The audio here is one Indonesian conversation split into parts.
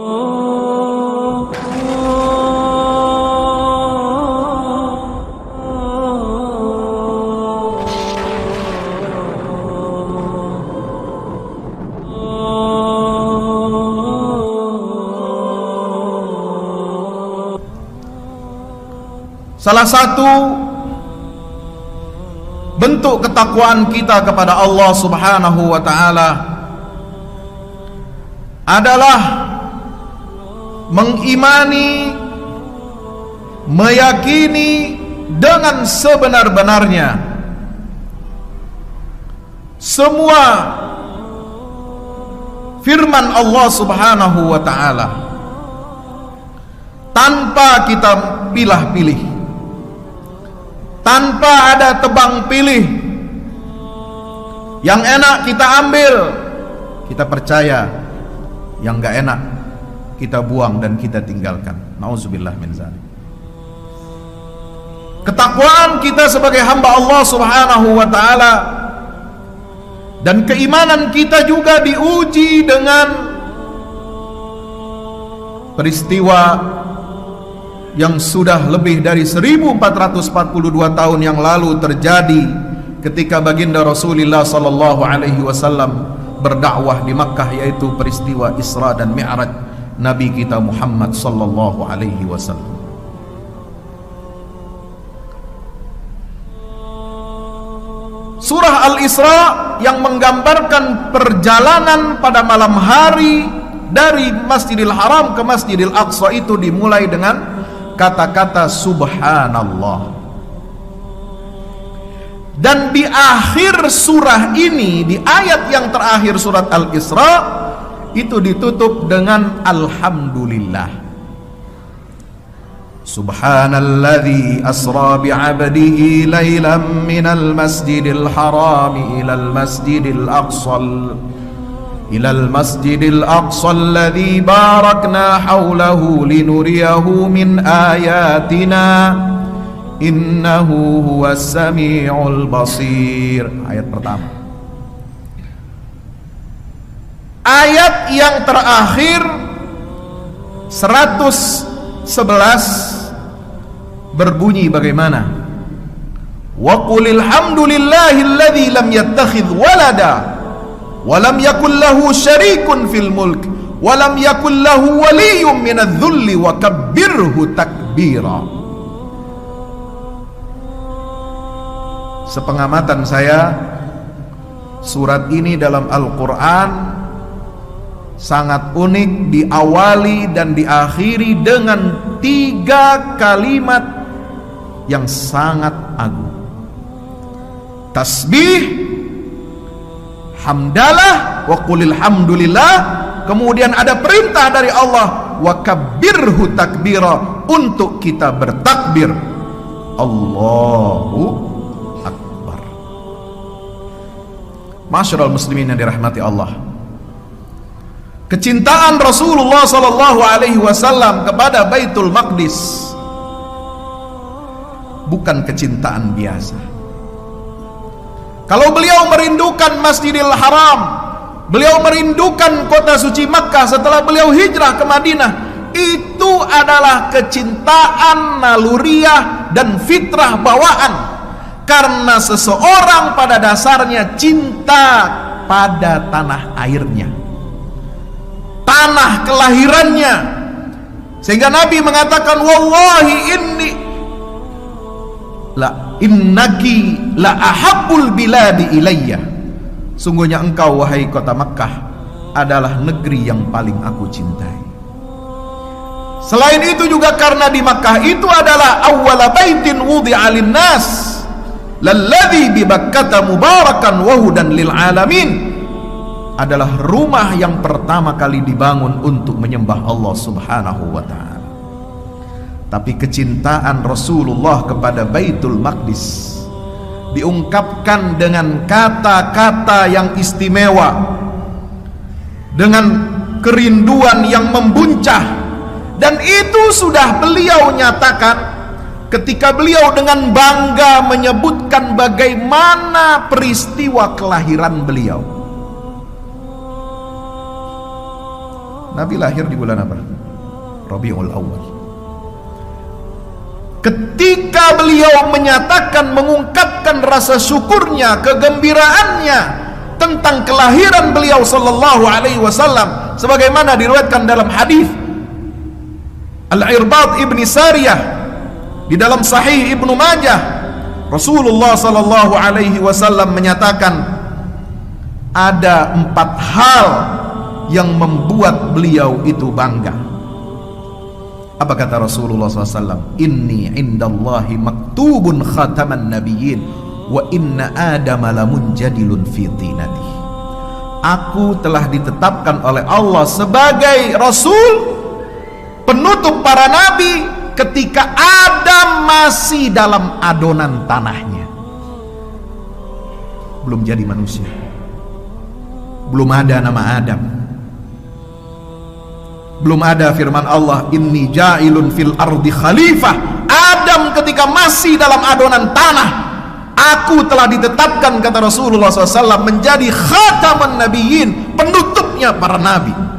Salah satu bentuk ketakwaan kita kepada Allah Subhanahu wa ta'ala adalah mengimani, meyakini dengan sebenar-benarnya semua firman Allah Subhanahu wa ta'ala tanpa kita pilih-pilih, tanpa ada tebang pilih. Yang enak kita ambil, kita percaya. Yang gak enak kita buang dan kita tinggalkan. Nauzubillah min zalik. Ketakwaan kita sebagai hamba Allah Subhanahu wa ta'ala dan keimanan kita juga diuji dengan peristiwa yang sudah lebih dari 1442 tahun yang lalu terjadi ketika baginda Rasulullah sallallahu alaihi wasallam berdakwah di Makkah, yaitu peristiwa Isra dan Mi'raj Nabi kita Muhammad sallallahu alaihi wasallam. Surah Al-Isra yang menggambarkan perjalanan pada malam hari dari Masjidil Haram ke Masjidil Aqsa itu dimulai dengan kata-kata subhanallah. Dan di akhir surah ini, di ayat yang terakhir surat Al-Isra, itu ditutup dengan alhamdulillah. Subhanalladzi asra bi'abdihi laylan minal masjidil harami ilal masjidil aqsal ilal masjidil aqsa alladzi barakna hawlahu linuriyahu min ayatina innahu huwas sami'ul basir. Ayat pertama. Ayat yang terakhir 111 berbunyi bagaimana? Wa qulil hamdulillahilladzi lam yattakhidh walada wa lam yakul lahu syarikun fil mulk wa lam yakul lahu waliyyun minadh-dhulli wa kabbirhu takbira. Sepengamatan saya, surat ini dalam Al-Quran sangat unik, diawali dan diakhiri dengan 3 kalimat yang sangat agung. Tasbih, hamdalah, wa qulil hamdulillah. Kemudian ada perintah dari Allah, wa kabbirhu takbira, untuk kita bertakbir. Allahu Masyarul muslimin yang dirahmati Allah. Kecintaan Rasulullah sallallahu alaihi wasallam kepada Baitul Maqdis bukan kecintaan biasa. Kalau beliau merindukan Masjidil Haram, beliau merindukan kota suci Makkah setelah beliau hijrah ke Madinah, itu adalah kecintaan naluriah dan fitrah bawaan. Karena seseorang pada dasarnya cinta pada tanah airnya, tanah kelahirannya. Sehingga Nabi mengatakan, wallahi innaki la ahabbul biladi ilayya. Sungguhnya engkau wahai kota Makkah adalah negeri yang paling aku cintai. Selain itu juga karena di Makkah itu adalah awwala baitin wudi'a lin-nas lalladzi bi Bakkata mubarakan wa hudan lil alamin, adalah rumah yang pertama kali dibangun untuk menyembah Allah Subhanahu wa ta'ala. Tapi kecintaan Rasulullah kepada Baitul Maqdis diungkapkan dengan kata-kata yang istimewa, dengan kerinduan yang membuncah, dan itu sudah beliau nyatakan ketika beliau dengan bangga menyebutkan bagaimana peristiwa kelahiran beliau. Nabi lahir di bulan apa? Rabiul Awal. Ketika beliau menyatakan, mengungkapkan rasa syukurnya, kegembiraannya tentang kelahiran beliau sallallahu alaihi wasallam, sebagaimana diriwayatkan dalam hadis Al-Irbad ibni Sariyah di dalam Sahih Ibnu Majah, Rasulullah sallallahu alaihi wasallam menyatakan ada 4 hal yang membuat beliau itu bangga. Apa kata Rasulullah SAW? Inni indallahi maktubun khataman nabiyyin wa inna adama lamunjadilun fi tinati. Aku telah ditetapkan oleh Allah sebagai Rasul, penutup para nabi, ketika Adam masih dalam adonan tanahnya, belum jadi manusia, belum ada nama Adam, belum ada firman Allah inni ja'ilun fil ardi khalifah. Adam ketika masih dalam adonan tanah, aku telah ditetapkan, kata Rasulullah SAW, menjadi khataman nabiyyin, penutupnya para nabi.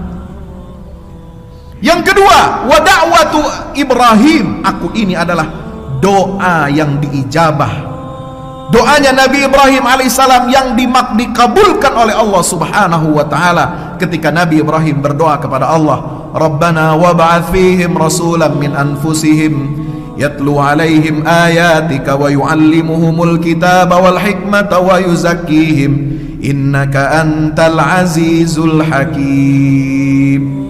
Yang kedua, wa da'watu Ibrahim, aku ini adalah doa yang diijabah, doanya Nabi Ibrahim alaihissalam yang dikabulkan oleh Allah subhanahu wa ta'ala ketika Nabi Ibrahim berdoa kepada Allah, Rabbana wab'ath fihim rasulan min anfusihim yatlu alaihim ayatika wa yu'allimuhumul kitaba wal hikmata wa yuzakkihim innaka antal azizul hakim.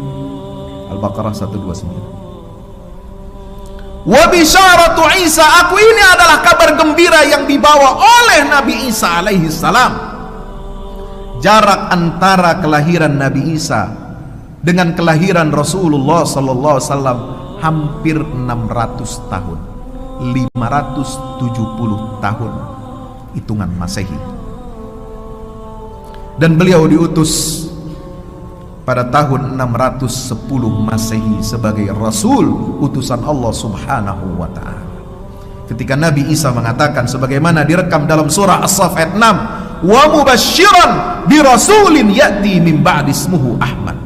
Al-Baqarah 129. Wa bisyaratu Isa, aku ini adalah kabar gembira yang dibawa oleh Nabi Isa alaihi salam. Jarak antara kelahiran Nabi Isa dengan kelahiran Rasulullah sallallahu alaihi wasallam hampir 600 tahun, 570 tahun hitungan Masehi. Dan beliau diutus pada tahun 610 Masehi sebagai Rasul, utusan Allah subhanahu wa ta'ala. Ketika Nabi Isa mengatakan sebagaimana direkam dalam surah As-Saff ayat 6, wa mubasysyiran bi rasulin ya'ti min ba'di ismuhu Ahmad.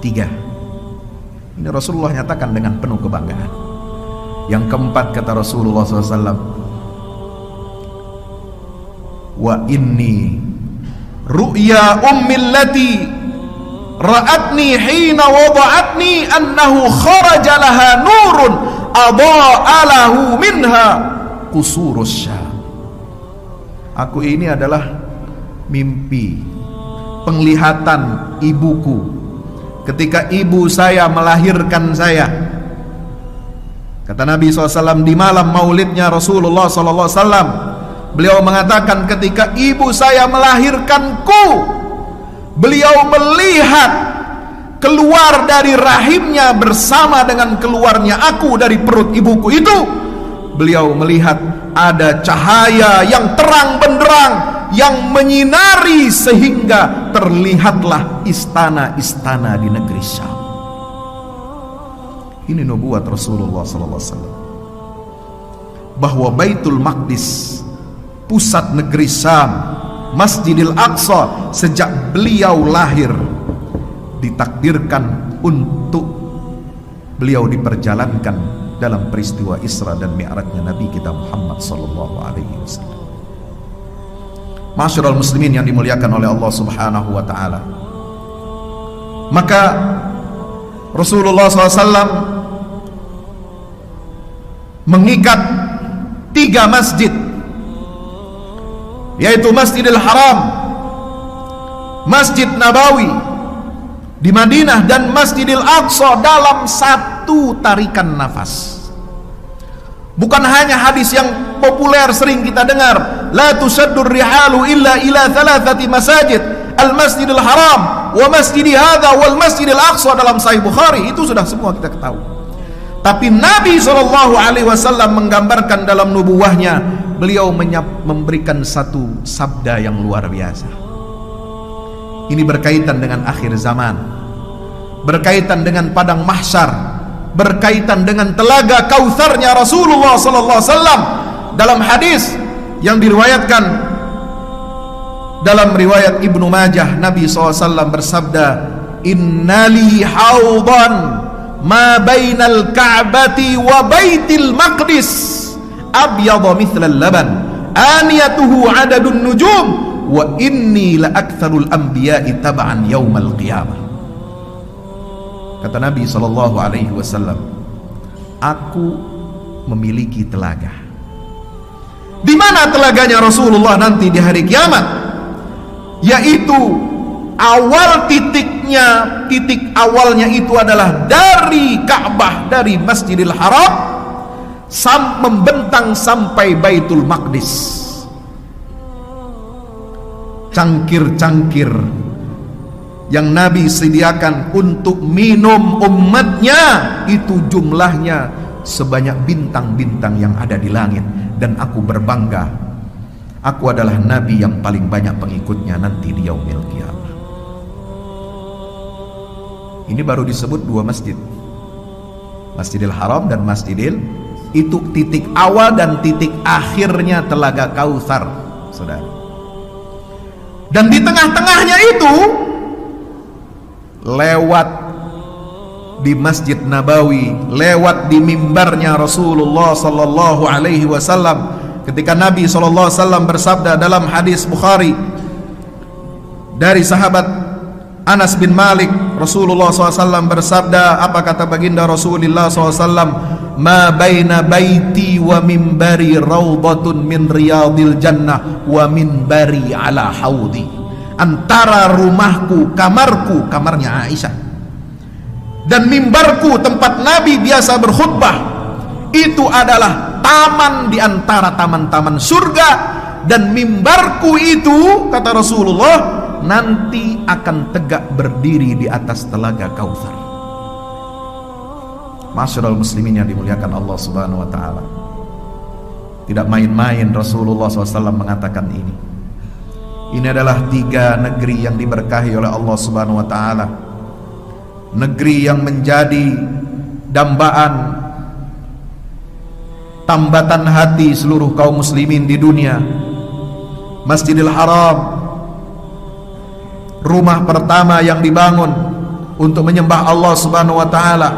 3. Ini Rasulullah nyatakan dengan penuh kebanggaan. Yang keempat, kata Rasulullah SAW, wa inni ru'ya ummil lati ra'atni hina wada'atni annahu kharaja laha nurun adha'a lahu minha qusurus syam. Aku ini adalah mimpi, penglihatan ibuku ketika ibu saya melahirkan saya. Kata Nabi SAW di malam maulidnya Rasulullah SAW, beliau mengatakan ketika ibu saya melahirkanku, beliau melihat keluar dari rahimnya bersama dengan keluarnya aku dari perut ibuku itu. Beliau melihat ada cahaya yang terang benderang yang menyinari sehingga terlihatlah istana-istana di negeri Syam. Ini nubuat Rasulullah SAW, bahwa Baitul Maqdis, pusat negeri Syam, Masjidil Aqsa, sejak beliau lahir ditakdirkan untuk beliau diperjalankan dalam peristiwa Isra dan Mi'rajnya Nabi kita Muhammad sallallahu alaihi wasallam. Ma'asyiral muslimin yang dimuliakan oleh Allah subhanahu wa ta'ala, maka Rasulullah SAW mengikat 3 masjid, yaitu Masjidil Haram, Masjid Nabawi di Madinah, dan Masjidil Aqsa dalam satu tarikan nafas. Bukan hanya hadis yang populer sering kita dengar, la tusaddur rihalu illa ila thalathati masajid, al-Masjidil Haram wa masjidi hadza wal Masjidil Aqsa, dalam Sahih Bukhari. Itu sudah semua kita ketahui. Tapi Nabi SAW menggambarkan dalam nubuwahnya, beliau memberikan satu sabda yang luar biasa. Ini berkaitan dengan akhir zaman, berkaitan dengan padang mahsyar, berkaitan dengan telaga Kautsarnya Rasulullah SAW. Dalam hadis yang diriwayatkan dalam riwayat Ibnu Majah, Nabi SAW bersabda, innali haudan ma bainal ka'bati wa baitil maqdis abyadha mithlal laban aniyatuhu adadun nujum wa inni la aktsarul anbiya'i tab'an yaumal qiyamah. Kata Nabi SAW, aku memiliki telaga. Di mana telaganya Rasulullah nanti di hari kiamat? Yaitu awal titiknya, titik awalnya itu adalah dari Ka'bah, dari Masjidil Haram membentang sampai Baitul Maqdis. Cangkir-cangkir yang Nabi sediakan untuk minum umatnya itu jumlahnya sebanyak bintang-bintang yang ada di langit. Dan aku berbangga, aku adalah Nabi yang paling banyak pengikutnya nanti di yaumil qiyamah. Ini baru disebut dua masjid, Masjidil Haram dan Masjidil, itu titik awal dan titik akhirnya Telaga Kautsar, saudara. Dan di tengah-tengahnya itu lewat di Masjid Nabawi, lewat di mimbarnya Rasulullah sallallahu alaihi wasallam, ketika Nabi sallallahu alaihi wasallam bersabda dalam hadis Bukhari dari sahabat Anas bin Malik, Rasulullah SAW bersabda, apa kata baginda Rasulullah SAW? Ma baina baiti wa mimbari raudhatun min riyadil jannah wa minbari ala haudi. Antara rumahku, kamarku, kamarnya Aisyah, dan mimbarku tempat Nabi biasa berkhutbah, itu adalah taman di antara taman-taman surga. Dan mimbarku itu, kata Rasulullah, nanti akan tegak berdiri di atas Telaga Kautsar. Masyarul muslimin yang dimuliakan Allah Subhanahu wa taala. Tidak main-main Rasulullah SAW mengatakan ini. Ini adalah 3 negeri yang diberkahi oleh Allah Subhanahu wa taala. Negeri yang menjadi dambaan, tambatan hati seluruh kaum muslimin di dunia. Masjidil Haram, rumah pertama yang dibangun untuk menyembah Allah Subhanahu wa taala.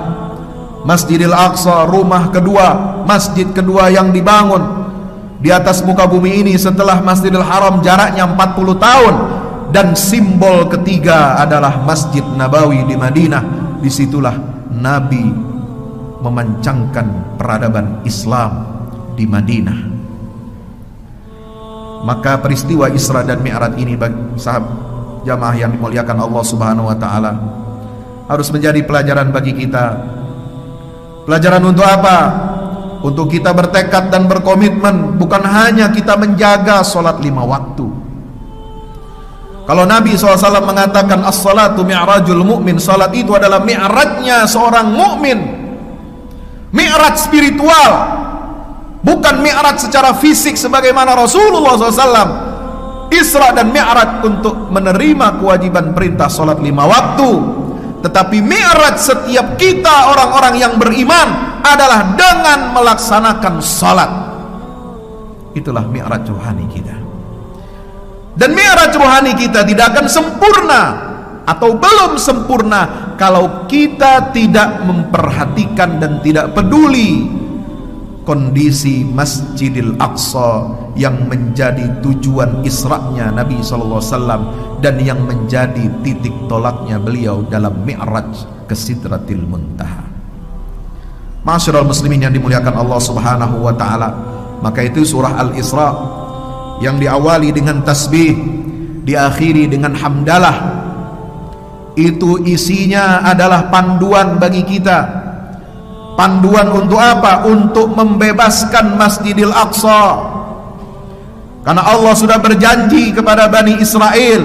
Masjidil Aqsa, rumah kedua, masjid kedua yang dibangun di atas muka bumi ini setelah Masjidil Haram, jaraknya 40 tahun. Dan simbol ketiga adalah Masjid Nabawi di Madinah. Disitulah Nabi memancangkan peradaban Islam di Madinah. Maka peristiwa Isra dan Mi'raj ini bagi sahabat jamaah yang dimuliakan Allah Subhanahu wa taala harus menjadi pelajaran bagi kita. Pelajaran untuk apa? Untuk kita bertekad dan berkomitmen, bukan hanya kita menjaga sholat 5 waktu. Kalau Nabi SAW mengatakan as-salatu mi'rajul mu'min, salat itu adalah mi'rajnya seorang mukmin. Mi'raj spiritual, bukan mi'raj secara fisik sebagaimana Rasulullah SAW Isra dan Mi'raj untuk menerima kewajiban perintah sholat 5 waktu. Tetapi mi'raj setiap kita orang-orang yang beriman adalah dengan melaksanakan sholat. Itulah mi'raj rohani kita. Dan mi'raj rohani kita tidak akan sempurna atau belum sempurna kalau kita tidak memperhatikan dan tidak peduli kondisi Masjidil Aqsa yang menjadi tujuan Isra'nya Nabi SAW dan yang menjadi titik tolaknya beliau dalam Mi'raj ke Sidratil Muntaha. Masyarul muslimin yang dimuliakan Allah Subhanahu wa taala, maka itu surah Al-Isra yang diawali dengan tasbih, diakhiri dengan hamdalah, itu isinya adalah panduan bagi kita. Panduan untuk apa? Untuk membebaskan Masjidil Aqsa. Karena Allah sudah berjanji kepada Bani Israel,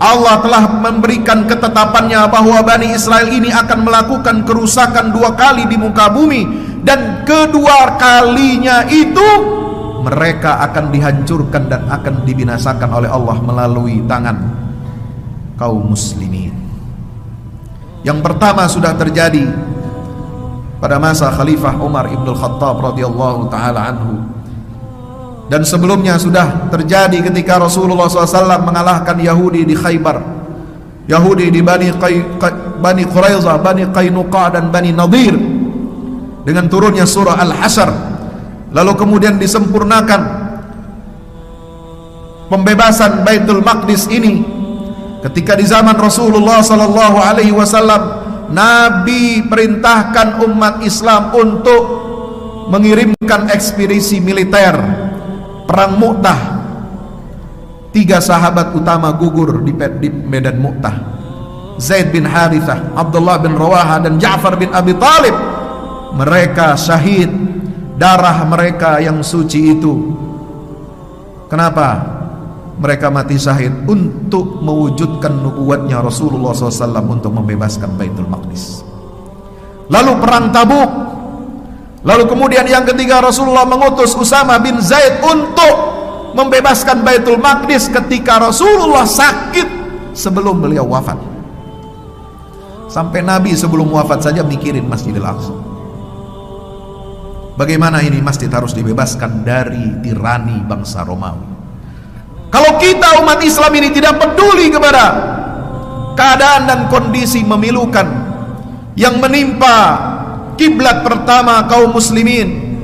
Allah telah memberikan ketetapannya bahwa Bani Israel ini akan melakukan kerusakan 2 kali di muka bumi, dan kedua kalinya itu mereka akan dihancurkan dan akan dibinasakan oleh Allah melalui tangan kaum muslimin. Yang pertama sudah terjadi pada masa Khalifah Umar ibn Khattab radhiyallahu ta'ala anhu, dan sebelumnya sudah terjadi ketika Rasulullah SAW mengalahkan Yahudi di Khaybar, Yahudi di Bani Quraizah, Bani Qainuqa dan Bani Nadir, dengan turunnya surah Al-Hasyr. Lalu kemudian disempurnakan pembebasan Baitul Maqdis ini ketika di zaman Rasulullah sallallahu alaihi wasallam Nabi perintahkan umat Islam untuk mengirimkan ekspedisi militer perang Mu'tah. 3 sahabat utama gugur di medan Mu'tah, Zaid bin Harithah, Abdullah bin Rawaha, dan Ja'far bin Abi Talib. Mereka syahid, darah mereka yang suci itu. Kenapa mereka mati syahid? Untuk mewujudkan nubuatnya Rasulullah SAW untuk membebaskan Baitul Maqdis. Lalu perang Tabuk. Lalu kemudian yang ketiga, Rasulullah mengutus Usama bin Zaid untuk membebaskan Baitul Maqdis ketika Rasulullah sakit sebelum beliau wafat. Sampai Nabi sebelum wafat saja mikirin Masjidil Aqsa. Bagaimana ini masjid harus dibebaskan dari tirani bangsa Romawi. Kalau kita umat Islam ini tidak peduli kepada keadaan dan kondisi memilukan yang menimpa kiblat pertama kaum muslimin,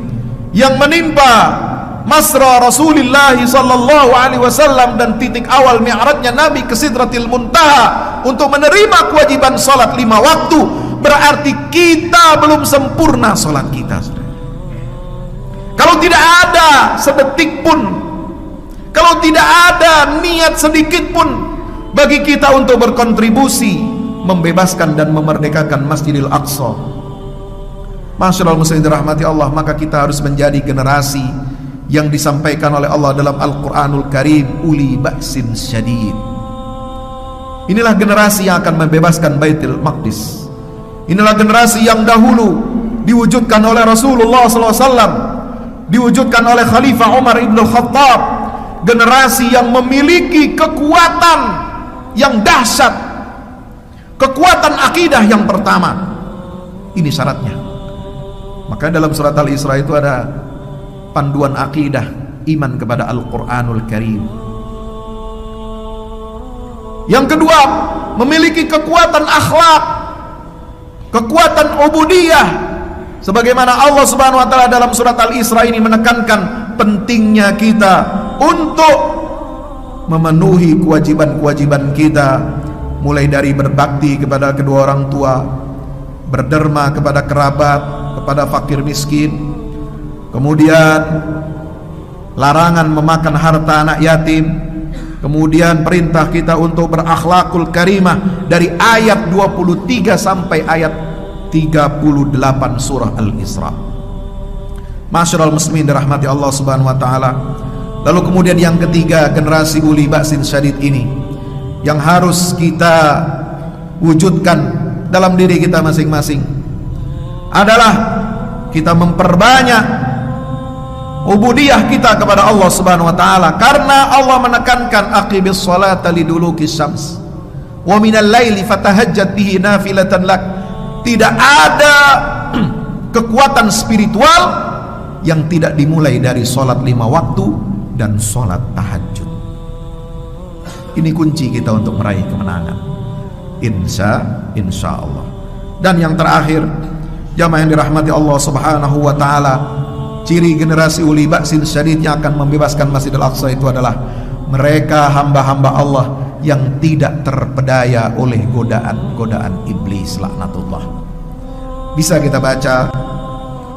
yang menimpa Masra Rasulullah sallallahu alaihi wasallam, dan titik awal mi'rajnya Nabi ke Sidratil Muntaha untuk menerima kewajiban salat 5 waktu, berarti kita belum sempurna salat kita. Kalau tidak ada sedetik pun, kalau tidak ada niat sedikit pun bagi kita untuk berkontribusi membebaskan dan memerdekakan Masjidil Aqsa, Masyaallah muslimin dirahmati Allah, maka kita harus menjadi generasi yang disampaikan oleh Allah dalam Al-Quranul Karim, uli ba'sin syadid. Inilah generasi yang akan membebaskan Baitul Maqdis. Inilah generasi yang dahulu diwujudkan oleh Rasulullah SAW, diwujudkan oleh Khalifah Umar ibn Khattab. Generasi yang memiliki kekuatan yang dahsyat, kekuatan akidah yang pertama. Ini syaratnya. Maka dalam surat Al-Isra itu ada panduan akidah, iman kepada Al-Quranul Karim. Yang kedua, memiliki kekuatan akhlak, kekuatan ubudiyah, sebagaimana Allah Subhanahu wa taala dalam surat Al-Isra ini menekankan pentingnya kita untuk memenuhi kewajiban-kewajiban kita, mulai dari berbakti kepada kedua orang tua, berderma kepada kerabat, kepada fakir miskin, kemudian larangan memakan harta anak yatim, kemudian perintah kita untuk berakhlakul karimah dari ayat 23 sampai ayat 38 surah Al-Isra. Masyarul muslimin dirahmati Allah Subhanahu wa taala. Lalu kemudian yang ketiga, generasi uli ba'sin syadid ini yang harus kita wujudkan dalam diri kita masing-masing adalah kita memperbanyak ubudiyah kita kepada Allah Subhanahu wa taala, karena Allah menekankan aqimis sholata lidulukis syams wa minal laili fatahajjat bihi nafilatan lak. Tidak ada kekuatan spiritual yang tidak dimulai dari sholat 5 waktu dan sholat tahajud. Ini kunci kita untuk meraih kemenangan, insya Allah. Dan yang terakhir, jamaah yang dirahmati Allah Subhanahu wa taala, ciri generasi uli ba'sin syadid yang akan membebaskan Masjidil Aqsa itu adalah mereka hamba-hamba Allah yang tidak terpedaya oleh godaan-godaan iblis laknatullah. Bisa kita baca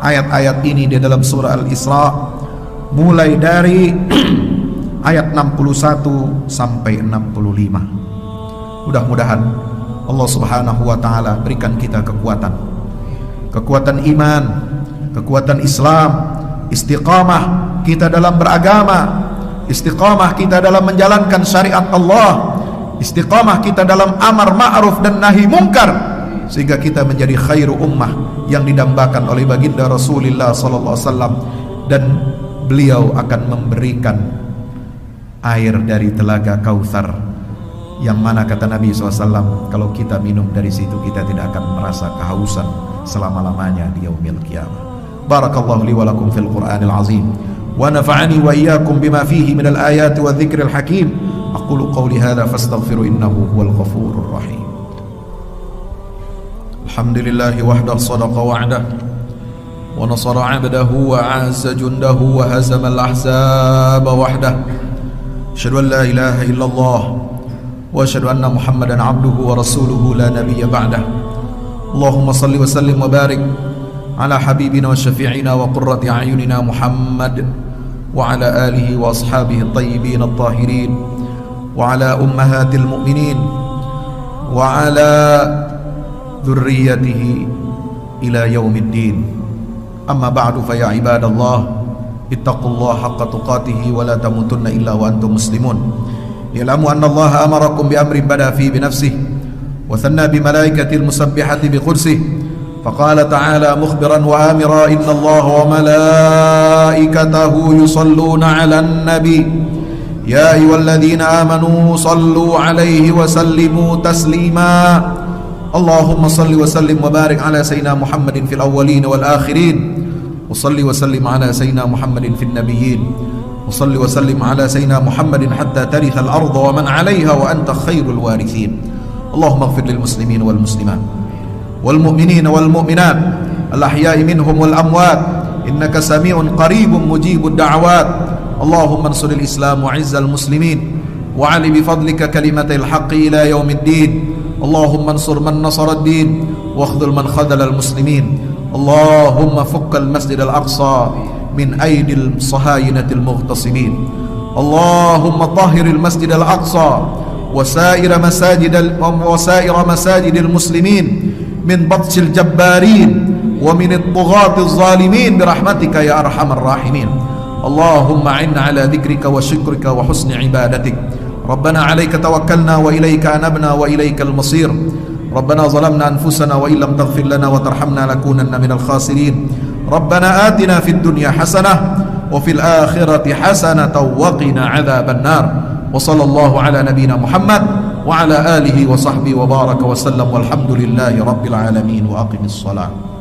ayat-ayat ini di dalam surah Al-Isra mulai dari ayat 61 sampai 65. Mudah-mudahan Allah Subhanahu wa taala berikan kita kekuatan iman, kekuatan Islam, istiqamah kita dalam beragama, istiqamah kita dalam menjalankan syariat Allah, istiqamah kita dalam amar ma'ruf dan nahi mungkar, sehingga kita menjadi khairu ummah yang didambakan oleh baginda Rasulullah sallallahu alaihi wasallam, dan beliau akan memberikan air dari telaga Kautsar yang mana kata Nabi SAW, kalau kita minum dari situ kita tidak akan merasa kehausan selama-lamanya di yaumil qiyamah. Barakallahu li wa lakum fil Qur'anil azim wa nafa'ani wa iyyakum bima fihi minal ayati wa dzikril hakim. أقول قولي هذا فاستغفروا إنه هو الغفور الرحيم. الحمد لله وحده صدق وعده ونصر عبده وأعز جنده وهزم الأحزاب وحده. أشهد أن لا إله إلا الله وأشهد أن محمدا عبده ورسوله لا نبي بعده. اللهم صل وسلم وبارك على حبيبنا وشفيعنا وقرة أعيننا محمد وعلى آله وأصحابه الطيبين الطاهرين وعلى أمهات المؤمنين وعلى ذريته إلى يوم الدين. أما بعد فيا عباد الله اتقوا الله حق تقاته ولا تموتن إلا وأنتم مسلمون. اعلموا أن الله أمركم بأمر بدأ فيه بنفسه وثنى بملائكة المسبحة بقدسه، فقال تعالى مخبرا وآمرا إن الله وملائكته يصلون على النبي يا أيها الذين آمنوا صلوا عليه وسلموا تسليما. اللهم صل وسلم وبارك على سيدنا محمد في الأولين والآخرين، وصل وسلم على سيدنا محمد في النبيين، وصل وسلم على سيدنا محمد حتى ترث الأرض ومن عليها وأنت خير الوارثين. اللهم اغفر للمسلمين والمسلمات والمؤمنين والمؤمنات الأحياء منهم والأموات إنك سميع قريب مجيب الدعوات. اللهم انصر الإسلام وعز المسلمين وعلي بفضلك كلمة الحق إلى يوم الدين. اللهم انصر من نصر الدين واخذل من خذل المسلمين. اللهم فك المسجد الأقصى من أيدي الصهاينة المغتصبين. اللهم طهر المسجد الأقصى وسائر مساجد المسلمين من بطش الجبارين ومن الطغاة الظالمين برحمتك يا أرحم الراحمين. اللهم أعنا على ذكرك وشكرك وحسن عبادتك. ربنا عليك توكلنا وإليك أنبنا وإليك المصير. ربنا ظلمنا أنفسنا وإن لم تغفر لنا وترحمنا لنكونن من الخاسرين. ربنا آتنا في الدنيا حسنة وفي الآخرة حسنة وقنا عذاب النار. وصلى الله على نبينا محمد وعلى آله وصحبه وبارك وسلم والحمد لله رب العالمين. وأقم الصلاة.